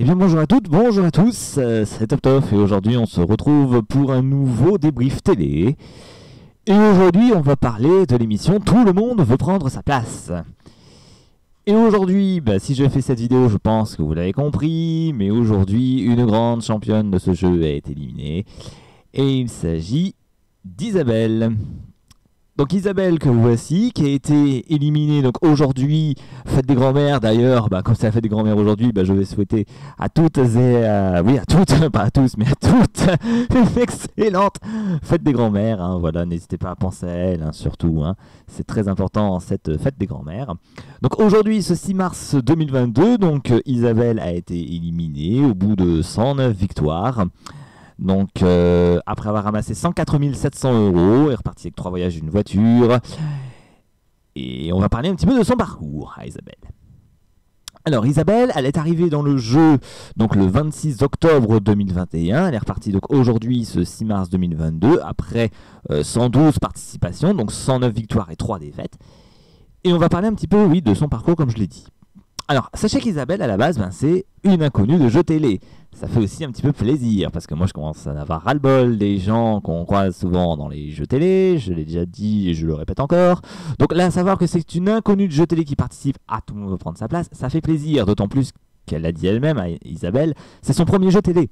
Eh bien bonjour à toutes, bonjour à tous, c'est TopTop et aujourd'hui on se retrouve pour un nouveau débrief télé. Et aujourd'hui on va parler de l'émission Tout le monde veut prendre sa place. Et aujourd'hui, si je fais cette vidéo, je pense que vous l'avez compris, mais aujourd'hui une grande championne de ce jeu a été éliminée. Et il s'agit d'Isabelle. Donc Isabelle que voici, qui a été éliminée donc aujourd'hui, fête des grands-mères d'ailleurs, comme c'est la fête des grands-mères aujourd'hui, je vais souhaiter à toutes et à toutes, pas à tous, mais à toutes, une excellente fête des grands-mères, hein, voilà, n'hésitez pas à penser à elle, hein, surtout, hein, c'est très important cette fête des grands-mères. Donc aujourd'hui, ce 6 mars 2022, donc Isabelle a été éliminée au bout de 109 victoires. Donc, après avoir ramassé 104 700 €, elle est repartie avec 3 voyages et une voiture. Et on va parler un petit peu de son parcours à Isabelle. Alors, Isabelle, elle est arrivée dans le jeu donc, le 26 octobre 2021. Elle est repartie donc, aujourd'hui, ce 6 mars 2022, après 112 participations, donc 109 victoires et 3 défaites. Et on va parler un petit peu, oui, de son parcours, comme je l'ai dit. Alors, sachez qu'Isabelle, à la base, c'est une inconnue de jeux télé. Ça fait aussi un petit peu plaisir, parce que moi, je commence à avoir ras-le-bol des gens qu'on croise souvent dans les jeux télé. Je l'ai déjà dit et je le répète encore. Donc là, savoir que c'est une inconnue de jeux télé qui participe à Tout le monde veut prendre sa place, ça fait plaisir. D'autant plus qu'elle l'a dit elle-même, à Isabelle, c'est son premier jeu télé.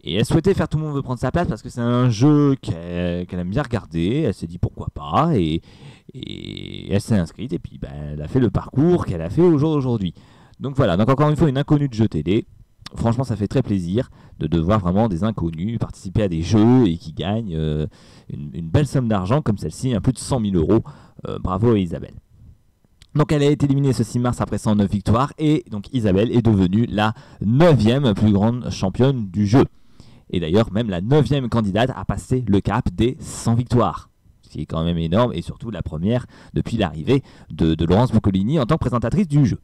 Et elle souhaitait faire Tout le monde veut prendre sa place parce que c'est un jeu qu'elle aime bien regarder. Elle s'est dit pourquoi pas et elle s'est inscrite et puis elle a fait le parcours qu'elle a fait au jour d'aujourd'hui. Donc voilà, donc encore une fois une inconnue de jeu télé. Franchement ça fait très plaisir de voir vraiment des inconnus participer à des jeux et qui gagnent une belle somme d'argent comme celle-ci, plus de 100 000 €. Bravo à Isabelle. Donc elle a été éliminée ce 6 mars après 109 victoires et donc Isabelle est devenue la 9e plus grande championne du jeu. Et d'ailleurs même la 9e candidate a passé le cap des 100 victoires. Ce qui est quand même énorme et surtout la première depuis l'arrivée de Laurence Boccolini en tant que présentatrice du jeu.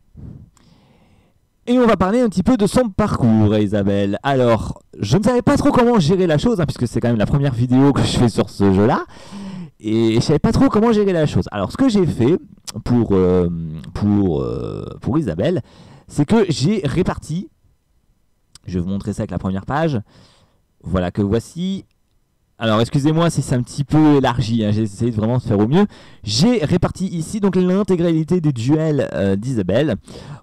Et on va parler un petit peu de son parcours, Isabelle. Alors, je ne savais pas trop comment gérer la chose, puisque c'est quand même la première vidéo que je fais sur ce jeu-là. Et je ne savais pas trop comment gérer la chose. Alors, ce que j'ai fait pour Isabelle, c'est que j'ai réparti, je vais vous montrer ça avec la première page, voilà que voici. Alors excusez-moi si c'est un petit peu élargi, j'ai essayé de vraiment faire au mieux. J'ai réparti ici donc l'intégralité des duels d'Isabelle.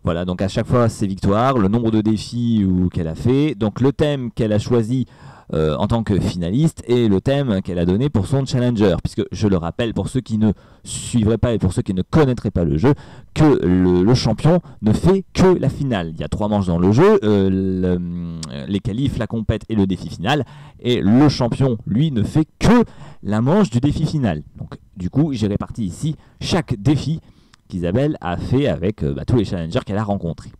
Voilà, donc à chaque fois ses victoires, le nombre de défis qu'elle a fait, donc le thème qu'elle a choisi en tant que finaliste et le thème qu'elle a donné pour son challenger. Puisque je le rappelle pour ceux qui ne suivraient pas et pour ceux qui ne connaîtraient pas le jeu, que le champion ne fait que la finale. Il y a 3 manches dans le jeu, les qualifs, la compète et le défi final. Et le champion, lui, ne fait que la manche du défi final. Donc du coup, j'ai réparti ici chaque défi qu'Isabelle a fait avec tous les challengers qu'elle a rencontrés.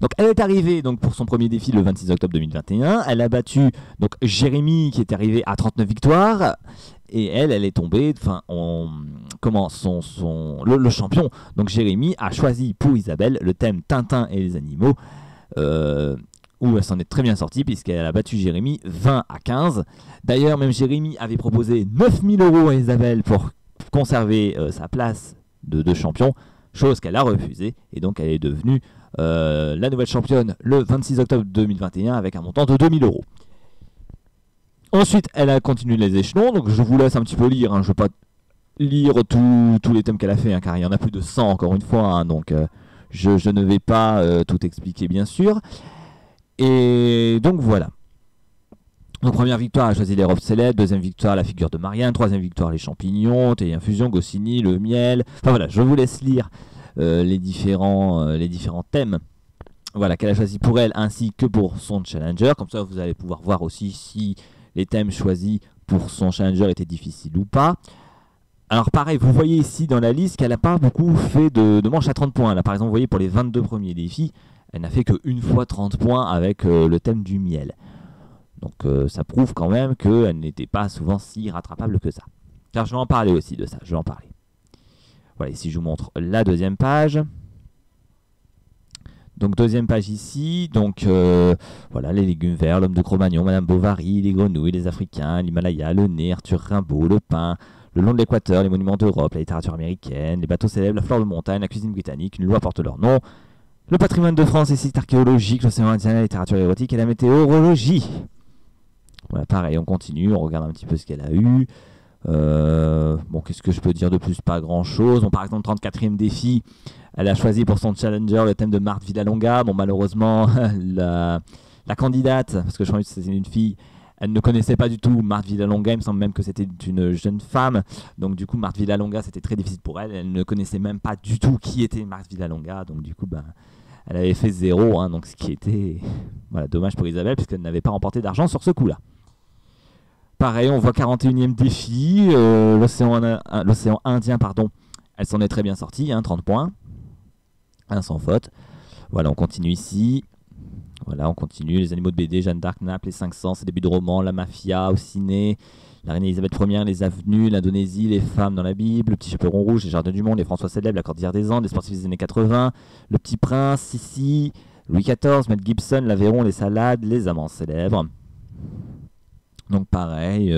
Donc elle est arrivée pour son premier défi le 26 octobre 2021. Elle a battu donc Jérémy qui est arrivé à 39 victoires. Et elle est tombée, le champion, donc Jérémy, a choisi pour Isabelle le thème Tintin et les animaux, où elle s'en est très bien sortie puisqu'elle a battu Jérémy 20 à 15. D'ailleurs, même Jérémy avait proposé 9 000 € à Isabelle pour conserver sa place de champion, chose qu'elle a refusée, et donc elle est devenue la nouvelle championne le 26 octobre 2021 avec un montant de 2 000 €. Ensuite, elle a continué les échelons, donc je vous laisse un petit peu lire, je ne vais pas lire tous les thèmes qu'elle a fait, car il y en a plus de 100 encore une fois, donc je ne vais pas tout expliquer bien sûr. Et donc voilà. Donc première victoire, elle a choisi les robes célèbres, deuxième victoire, la figure de Marianne, troisième victoire, les champignons, thé infusion, Goscinny, le miel. Enfin voilà, je vous laisse lire les différents thèmes qu'elle a choisi pour elle ainsi que pour son challenger. Comme ça, vous allez pouvoir voir aussi si les thèmes choisis pour son challenger étaient difficiles ou pas. Alors pareil, vous voyez ici dans la liste qu'elle n'a pas beaucoup fait de manches à 30 points. Là, par exemple, vous voyez pour les 22 premiers défis, elle n'a fait qu'une fois 30 points avec le thème du miel. Donc ça prouve quand même qu'elle n'était pas souvent si rattrapable que ça. Car je vais en parler aussi de ça, je vais en parler. Voilà, ici je vous montre la deuxième page. Donc deuxième page ici, donc voilà les légumes verts, l'homme de Cro-Magnon, Madame Bovary, les grenouilles, les Africains, l'Himalaya, le nez, Arthur Rimbaud, le pain, le long de l'équateur, les monuments d'Europe, la littérature américaine, les bateaux célèbres, la flore de montagne, la cuisine britannique, une loi porte leur nom, Le patrimoine de France, les sites archéologiques, l'océan Indien, la littérature érotique et la météorologie. Voilà, pareil, on continue, on regarde un petit peu ce qu'elle a eu. Bon, qu'est-ce que je peux dire de plus? Pas grand-chose. Bon, par exemple, 34e défi, elle a choisi pour son challenger le thème de Marthe Villalonga. Bon, malheureusement, la candidate, parce que je crois que c'est une fille, elle ne connaissait pas du tout Marthe Villalonga. Il me semble même que c'était une jeune femme. Donc, du coup, Marthe Villalonga, c'était très difficile pour elle. Elle ne connaissait même pas du tout qui était Marthe Villalonga. Donc, du coup, elle avait fait 0. Donc, ce qui était voilà, dommage pour Isabelle, puisqu'elle n'avait pas remporté d'argent sur ce coup-là. Pareil, on voit 41e défi. L'océan Indien, pardon. Elle s'en est très bien sortie. 30 points. Sans faute. Voilà, on continue ici. Voilà, on continue. Les animaux de BD, Jeanne d'Arc, Naples, les 500, ses débuts de roman, la mafia au ciné, la reine Elisabeth Ier, les avenues, l'Indonésie, les femmes dans la Bible, le petit chaperon rouge, les jardins du monde, les François célèbres, la cordillère des Andes, les sportifs des années 80, le petit prince, Sissi, Louis XIV, Mel Gibson, l'Aveyron, les salades, les amants célèbres. Donc pareil,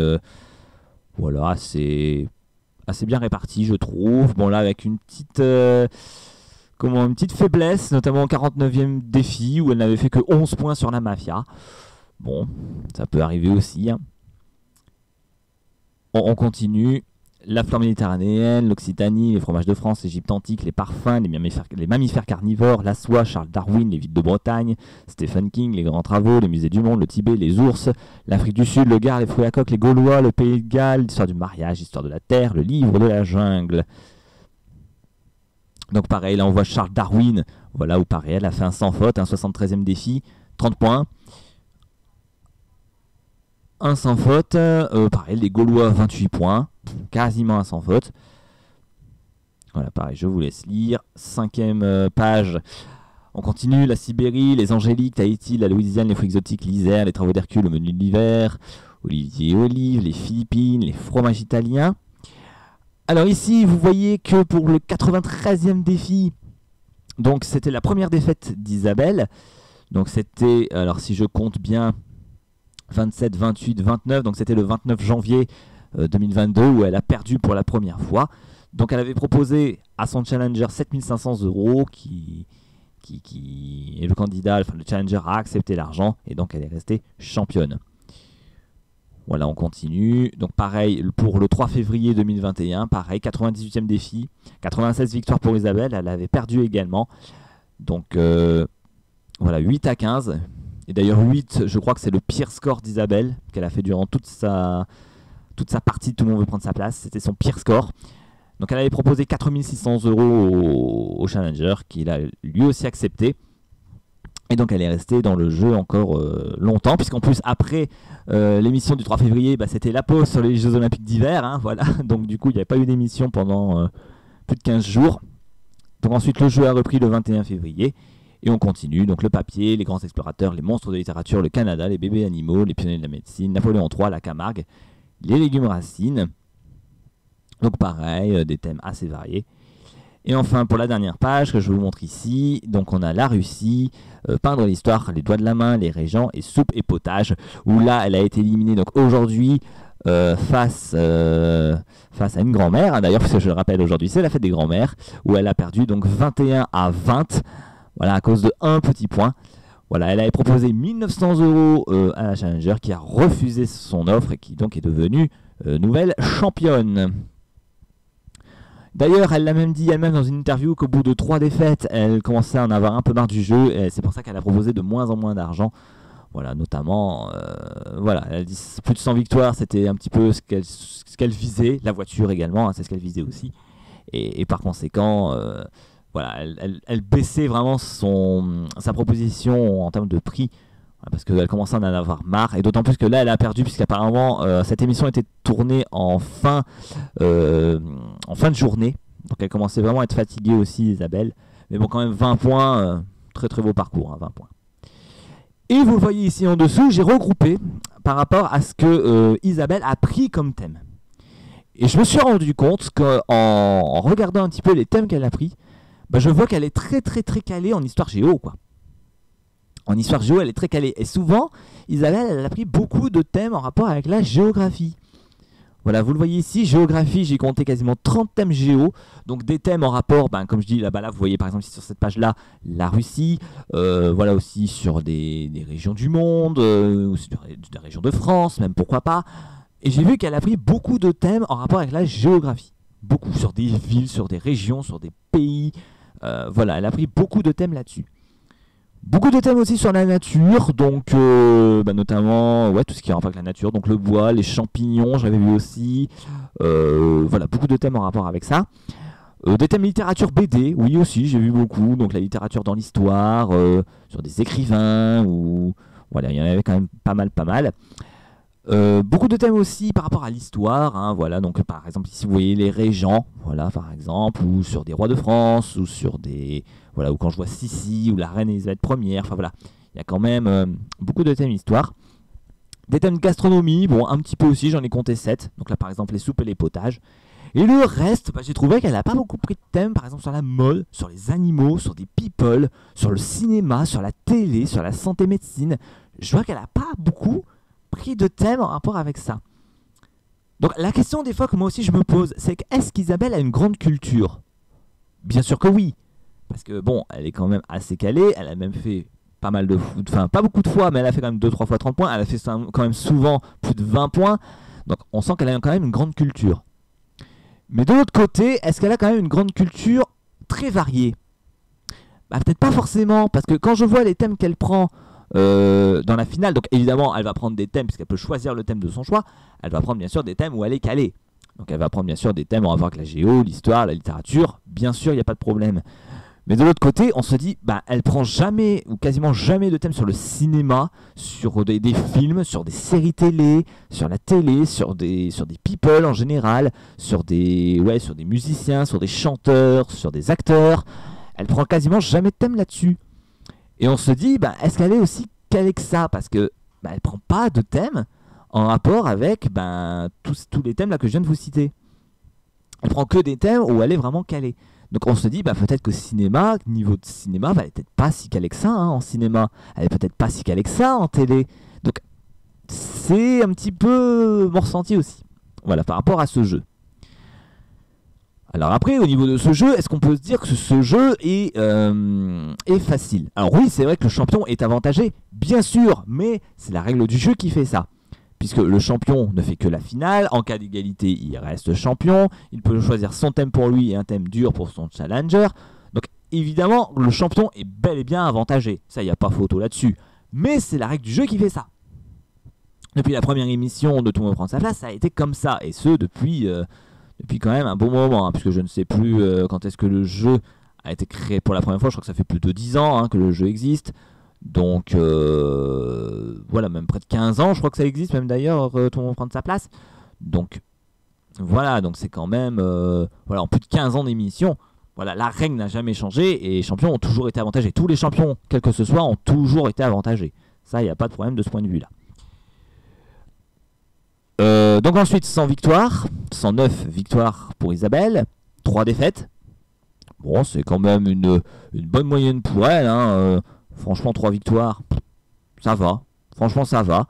voilà, c'est assez bien réparti, je trouve. Bon là, avec une petite... une petite faiblesse, notamment au 49e défi, où elle n'avait fait que 11 points sur la mafia. Bon, ça peut arriver aussi. On continue. La flore méditerranéenne, l'Occitanie, les fromages de France, l'Égypte antique, les parfums, les mammifères carnivores, la soie, Charles Darwin, les villes de Bretagne, Stephen King, les grands travaux, les musées du monde, le Tibet, les ours, l'Afrique du Sud, le Gard, les fruits à coque, les Gaulois, le Pays de Galles, l'histoire du mariage, l'histoire de la terre, le livre de la jungle. Donc pareil, là on voit Charles Darwin, voilà, où pareil, elle a fait un sans faute, un 73e défi, 30 points. Un sans faute, pareil, les Gaulois, 28 points, quasiment un sans faute. Voilà, pareil, je vous laisse lire. 5e page, on continue, la Sibérie, les Angéliques, Tahiti, la Louisiane, les fruits exotiques, l'Isère, les travaux d'Hercule, le menu de l'hiver, Olivier et Olive, les Philippines, les fromages italiens. Alors ici, vous voyez que pour le 93e défi, donc c'était la première défaite d'Isabelle. Donc c'était, alors si je compte bien, 27, 28, 29, donc c'était le 29 janvier 2022 où elle a perdu pour la première fois. Donc elle avait proposé à son challenger 7500 € qui est le candidat, enfin le challenger a accepté l'argent et donc elle est restée championne. Voilà, on continue. Donc pareil, pour le 3 février 2021, pareil, 98e défi, 96 victoires pour Isabelle, elle avait perdu également. Donc voilà, 8-15. Et d'ailleurs 8, je crois que c'est le pire score d'Isabelle qu'elle a fait durant toute sa partie, tout le monde veut prendre sa place, c'était son pire score. Donc elle avait proposé 4600 € au challenger, qu'il a lui aussi accepté. Et donc elle est restée dans le jeu encore longtemps, puisqu'en plus après l'émission du 3 février, c'était la pause sur les Jeux Olympiques d'hiver. Voilà. Donc du coup il n'y avait pas eu d'émission pendant plus de 15 jours. Donc ensuite le jeu a repris le 21 février. Et on continue, donc le papier, les grands explorateurs, les monstres de littérature, le Canada, les bébés animaux, les pionniers de la médecine, Napoléon III, la Camargue, les légumes racines. Donc pareil, des thèmes assez variés. Et enfin, pour la dernière page que je vous montre ici, donc on a la Russie, peindre l'histoire, les doigts de la main, les régents et soupe et potage, où là, elle a été éliminée donc aujourd'hui face à une grand-mère, d'ailleurs, parce que je le rappelle, aujourd'hui, c'est la fête des grands-mères, où elle a perdu donc 21-20, voilà, à cause de un petit point. Voilà, elle avait proposé 1900 € à la challenger qui a refusé son offre et qui donc est devenue nouvelle championne. D'ailleurs, elle l'a même dit elle-même dans une interview qu'au bout de 3 défaites, elle commençait à en avoir un peu marre du jeu et c'est pour ça qu'elle a proposé de moins en moins d'argent. Voilà, notamment, voilà, elle dit plus de 100 victoires, c'était un petit peu ce qu'elle visait, la voiture également, c'est ce qu'elle visait aussi. Et par conséquent, voilà, elle baissait vraiment sa proposition en termes de prix. Parce qu'elle commençait à en avoir marre, et d'autant plus que là elle a perdu, puisqu'apparemment cette émission était tournée en fin de journée, donc elle commençait vraiment à être fatiguée aussi, Isabelle. Mais bon, quand même 20 points, très très beau parcours, 20 points. Et vous le voyez ici en dessous, j'ai regroupé par rapport à ce que Isabelle a pris comme thème. Et je me suis rendu compte qu'en regardant un petit peu les thèmes qu'elle a pris, je vois qu'elle est très très très calée en histoire géo, quoi. En histoire géo, elle est très calée. Et souvent, Isabelle, elle a pris beaucoup de thèmes en rapport avec la géographie. Voilà, vous le voyez ici, géographie, j'ai compté quasiment 30 thèmes géo, donc des thèmes en rapport, comme je dis là-bas, là, vous voyez par exemple ici sur cette page-là, la Russie, voilà aussi sur des régions du monde, ou sur des régions de France, même pourquoi pas. Et j'ai vu qu'elle a pris beaucoup de thèmes en rapport avec la géographie, beaucoup sur des villes, sur des régions, sur des pays, voilà, elle a pris beaucoup de thèmes là-dessus. Beaucoup de thèmes aussi sur la nature, donc notamment ouais, tout ce qui est en rapport avec la nature, donc le bois, les champignons, j'avais vu aussi. Voilà, beaucoup de thèmes en rapport avec ça. Des thèmes littérature BD, oui aussi, j'ai vu beaucoup. Donc la littérature dans l'histoire, sur des écrivains, ou voilà, il y en avait quand même pas mal. Beaucoup de thèmes aussi par rapport à l'histoire, hein, voilà, donc par exemple ici vous voyez les régents, voilà par exemple, ou sur des rois de France, ou sur des, voilà, ou quand je vois Sissi, ou la reine Elisabeth Ier, enfin voilà, il y a quand même beaucoup de thèmes histoire. Des thèmes de gastronomie, bon un petit peu aussi, j'en ai compté 7, donc là par exemple les soupes et les potages. Et le reste, j'ai trouvé qu'elle n'a pas beaucoup pris de thèmes, par exemple sur la mode, sur les animaux, sur des people, sur le cinéma, sur la télé, sur la santé médecine. Je vois qu'elle n'a pas beaucoup pris de thèmes en rapport avec ça. Donc la question des fois que moi aussi je me pose, c'est que est-ce qu'Isabelle a une grande culture? Bien sûr que oui, parce que bon, elle est quand même assez calée, elle a même fait pas mal de foot, enfin pas beaucoup de fois, mais elle a fait quand même 2-3 fois 30 points, elle a fait quand même souvent plus de 20 points, donc on sent qu'elle a quand même une grande culture. Mais de l'autre côté, est-ce qu'elle a quand même une grande culture très variée? Peut-être pas forcément, parce que quand je vois les thèmes qu'elle prend dans la finale, donc évidemment elle va prendre des thèmes, puisqu'elle peut choisir le thème de son choix, elle va prendre bien sûr des thèmes où elle est calée. Donc elle va prendre bien sûr des thèmes en rapport avec la géo, l'histoire, la littérature, bien sûr il n'y a pas de problème. Mais de l'autre côté, on se dit, elle prend jamais, ou quasiment jamais de thèmes sur le cinéma, sur des films, sur des séries télé, sur la télé, sur des people en général, sur des musiciens, sur des chanteurs, sur des acteurs. Elle prend quasiment jamais de thème là-dessus. Et on se dit, est-ce qu'elle est aussi calée que ça? Parce que elle prend pas de thème en rapport avec tous les thèmes là que je viens de vous citer. Elle prend que des thèmes où elle est vraiment calée. Donc on se dit, peut-être que cinéma, niveau de cinéma, elle est peut-être pas si calée que ça en cinéma. Elle est peut-être pas si calée que ça en télé. Donc c'est un petit peu mon ressenti aussi. Voilà, par rapport à ce jeu. Alors après, au niveau de ce jeu, est-ce qu'on peut se dire que ce jeu est facile? Alors oui, c'est vrai que le champion est avantagé, bien sûr, mais c'est la règle du jeu qui fait ça. Puisque le champion ne fait que la finale, en cas d'égalité, il reste champion, il peut choisir son thème pour lui et un thème dur pour son challenger. Donc évidemment, le champion est bel et bien avantagé, ça, il n'y a pas photo là-dessus. Mais c'est la règle du jeu qui fait ça. Depuis la première émission de Tout le monde prend sa place, ça a été comme ça, et ce depuis quand même un bon moment, hein, puisque je ne sais plus quand est-ce que le jeu a été créé pour la première fois, je crois que ça fait plus de 10 ans que le jeu existe. Donc voilà, même près de 15 ans, je crois que ça existe, même d'ailleurs, tout le monde prend sa place. Donc voilà, donc c'est quand même en plus de 15 ans d'émission. Voilà, la règle n'a jamais changé et les champions ont toujours été avantagés. Tous les champions, quel que ce soit, ont toujours été avantagés. Ça, il n'y a pas de problème de ce point de vue-là. Donc ensuite, 100 victoires, 109 victoires pour Isabelle, 3 défaites. Bon, c'est quand même une bonne moyenne pour elle, hein. Franchement, 3 victoires, ça va. Franchement, ça va.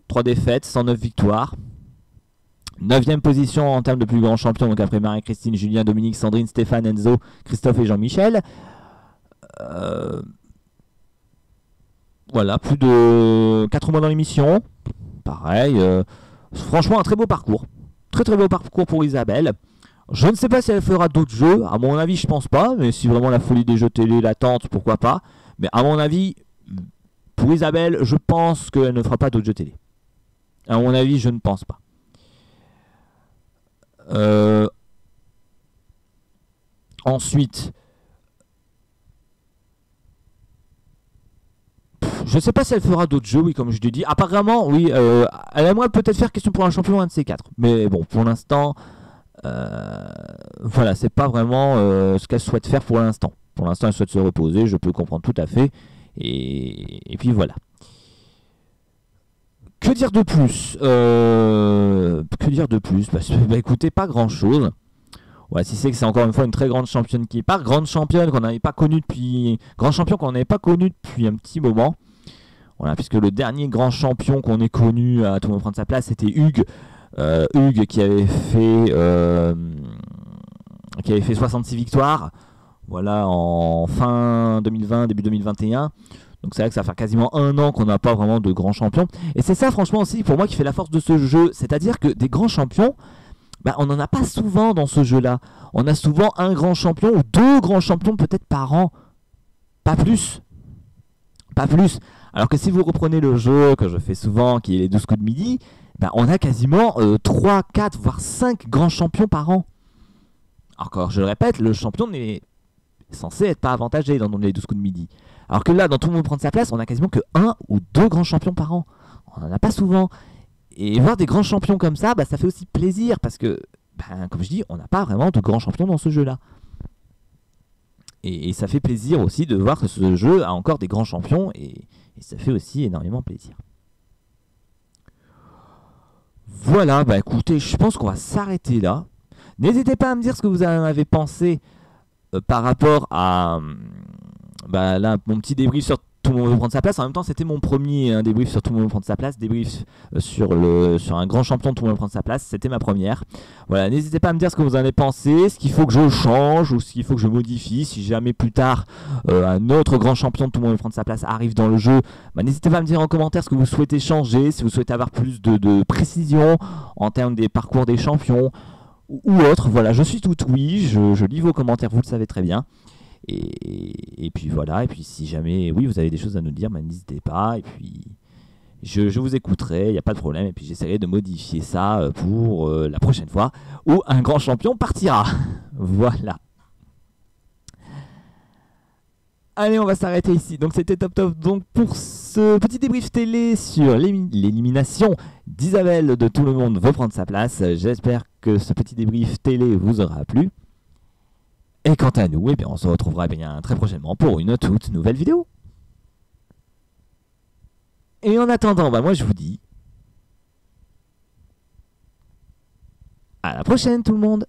3 défaites, 109 victoires. 9ème position en termes de plus grands champions. Donc après Marie-Christine, Julien, Dominique, Sandrine, Stéphane, Enzo, Christophe et Jean-Michel. Voilà, plus de 4 mois dans l'émission. Pareil. Franchement, un très beau parcours. Très très beau parcours pour Isabelle. Je ne sais pas si elle fera d'autres jeux. À mon avis, je pense pas. Mais si vraiment la folie des jeux télé la tente, pourquoi pas. Mais à mon avis, pour Isabelle, je pense qu'elle ne fera pas d'autres jeux télé. À mon avis, je ne pense pas. Ensuite, je ne sais pas si elle fera d'autres jeux, oui, comme je l'ai dit. Apparemment, oui, elle aimerait peut-être faire question pour un champion, un de ces quatre. Mais bon, pour l'instant, voilà, c'est pas vraiment ce qu'elle souhaite faire pour l'instant. Pour l'instant, elle souhaite se reposer, je peux comprendre tout à fait. Et puis voilà. Que dire de plus Que dire de plus écoutez, pas grand-chose. Ouais, si c'est que c'est encore une fois une très grande championne qui part. Grande championne qu'on n'avait pas connue depuis... Grand champion qu'on n'avait pas connu depuis un petit moment. Voilà, puisque le dernier grand champion qu'on ait connu à tout le monde prendre sa place, c'était Hugues. Hugues qui avait fait 66 victoires, voilà, en fin 2020, début 2021. Donc c'est vrai que ça va faire quasiment un an qu'on n'a pas vraiment de grands champions. Et c'est ça franchement aussi pour moi qui fait la force de ce jeu. C'est-à-dire que des grands champions, bah, on n'en a pas souvent dans ce jeu-là. On a souvent un grand champion ou deux grands champions peut-être par an. Pas plus. Pas plus. Alors que si vous reprenez le jeu que je fais souvent, qui est les 12 coups de midi, bah, on a quasiment 3, 4, voire 5 grands champions par an. Encore, je le répète, le champion n'est censé être pas avantagé dans les 12 coups de midi. Alors que là, dans Tout le monde prend sa place, on a quasiment que 1 ou 2 grands champions par an. On n'en a pas souvent. Et voir des grands champions comme ça, bah, ça fait aussi plaisir parce que, bah, comme je dis, on n'a pas vraiment de grands champions dans ce jeu-là. Et ça fait plaisir aussi de voir que ce jeu a encore des grands champions et ça fait aussi énormément plaisir. Voilà, bah écoutez, je pense qu'on va s'arrêter là. N'hésitez pas à me dire ce que vous en avez pensé par rapport à là, mon petit débrief sur Tout le monde veut prendre sa place. En même temps, c'était mon premier débrief sur Tout le monde veut prendre sa place. Débrief sur un grand champion de Tout le monde veut prendre sa place. C'était ma première. Voilà, n'hésitez pas à me dire ce que vous en avez pensé, ce qu'il faut que je change ou ce qu'il faut que je modifie. Si jamais plus tard un autre grand champion de Tout le monde veut prendre sa place arrive dans le jeu, bah, n'hésitez pas à me dire en commentaire ce que vous souhaitez changer, si vous souhaitez avoir plus de précision en termes des parcours des champions ou autre. Voilà, je suis tout oui, je lis vos commentaires, vous le savez très bien. Et puis voilà, et puis si jamais oui vous avez des choses à nous dire, bah, n'hésitez pas, et puis je vous écouterai, il n'y a pas de problème, et puis j'essaierai de modifier ça pour la prochaine fois où un grand champion partira. Voilà. Allez, on va s'arrêter ici. Donc c'était Top Top donc pour ce petit débrief télé sur l'élimination d'Isabelle de Tout le monde veut prendre sa place. J'espère que ce petit débrief télé vous aura plu. Et quant à nous, eh bien, on se retrouvera bien très prochainement pour une toute nouvelle vidéo. Et en attendant, bah moi je vous dis à la prochaine tout le monde.